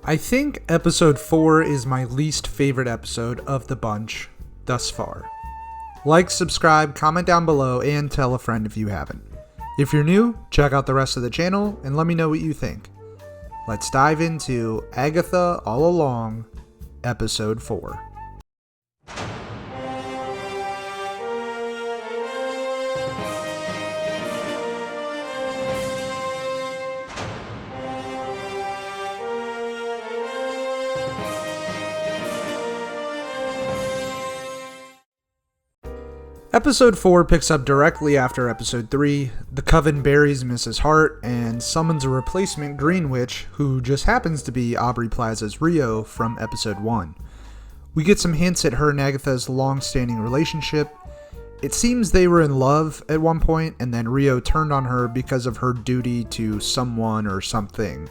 I think episode 4 is my least favorite episode of the bunch thus far. Like, subscribe, comment down below, and tell a friend if you haven't. If you're new, check out the rest of the channel and let me know what you think. Let's dive into Agatha All Along, episode 4. Episode 4 picks up directly after Episode 3. The Coven buries Mrs. Hart and summons a replacement Green Witch who just happens to be Aubrey Plaza's Rio from Episode 1. We get some hints at her and Agatha's long-standing relationship. It seems they were in love at one point, and then Rio turned on her because of her duty to someone or something.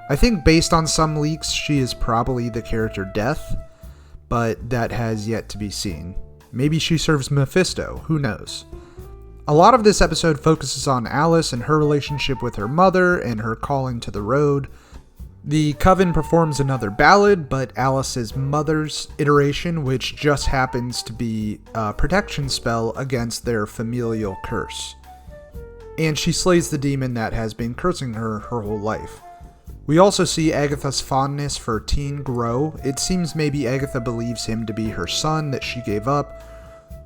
I think based on some leaks, she is probably the character Death, but that has yet to be seen. Maybe she serves Mephisto, who knows. A lot of this episode focuses on Alice and her relationship with her mother and her calling to the road. The Coven performs another ballad, but Alice's mother's iteration, which just happens to be a protection spell against their familial curse. And she slays the demon that has been cursing her whole life. We also see Agatha's fondness for Teen grow. It seems maybe Agatha believes him to be her son that she gave up.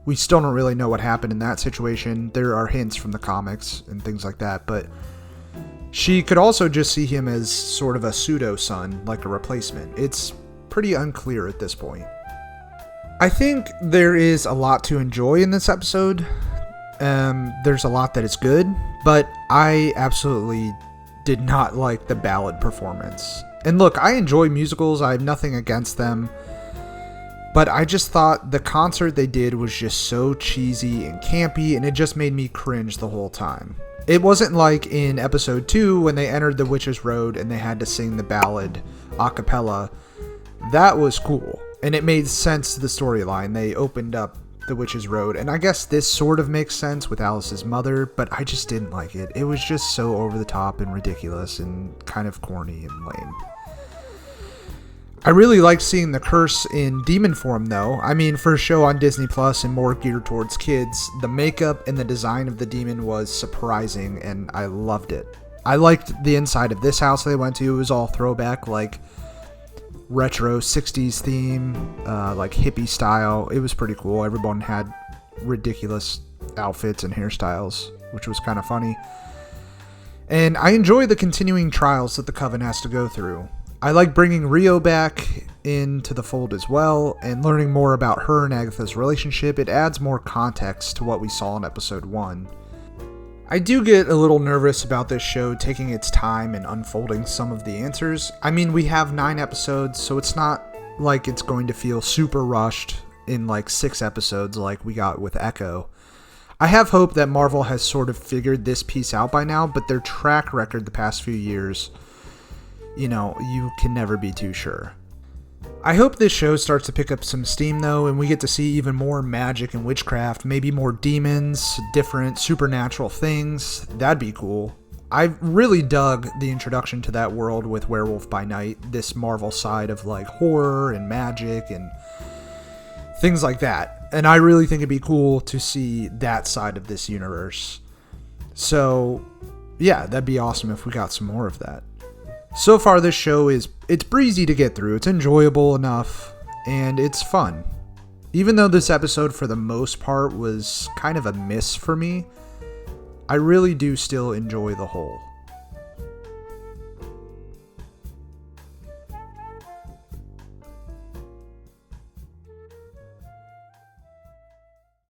We still don't really know what happened in that situation. There are hints from the comics and things like that, but she could also just see him as sort of a pseudo-son, like a replacement. It's pretty unclear at this point. I think there is a lot to enjoy in this episode. There's a lot that is good, but I absolutely did not like the ballad performance. And look, I enjoy musicals, I have nothing against them, but I just thought the concert they did was just so cheesy and campy, and it just made me cringe the whole time. It wasn't like in episode 2 when they entered the Witch's Road and they had to sing the ballad a cappella. That was cool, and it made sense to the storyline. They opened up the Witch's Road, and I guess this sort of makes sense with Alice's mother, but I just didn't like it. It was just so over the top and ridiculous and kind of corny and lame. I really liked seeing the curse in demon form though. I mean, for a show on disneyplus and more geared towards kids, the makeup and the design of the demon was surprising and I loved it. I liked the inside of this house they went to. It was all throwback, like retro 60s theme, like hippie style. It was pretty cool. Everyone had ridiculous outfits and hairstyles, which was kind of funny. And I enjoy the continuing trials that the Coven has to go through. I like bringing Rio back into the fold as well, and learning more about her and Agatha's relationship. It adds more context to what we saw in episode 1. I do get a little nervous about this show taking its time and unfolding some of the answers. I mean, we have 9 episodes, so it's not like it's going to feel super rushed in like 6 episodes like we got with Echo. I have hope that Marvel has sort of figured this piece out by now, but their track record the past few years, you know, you can never be too sure. I hope this show starts to pick up some steam though, and we get to see even more magic and witchcraft, maybe more demons, different supernatural things. That'd be cool. I really dug the introduction to that world with Werewolf by Night, this Marvel side of like horror and magic and things like that. And I really think it'd be cool to see that side of this universe. So yeah, that'd be awesome if we got some more of that. So far this show it's breezy to get through, it's enjoyable enough, and it's fun. Even though this episode for the most part was kind of a miss for me, I really do still enjoy the whole.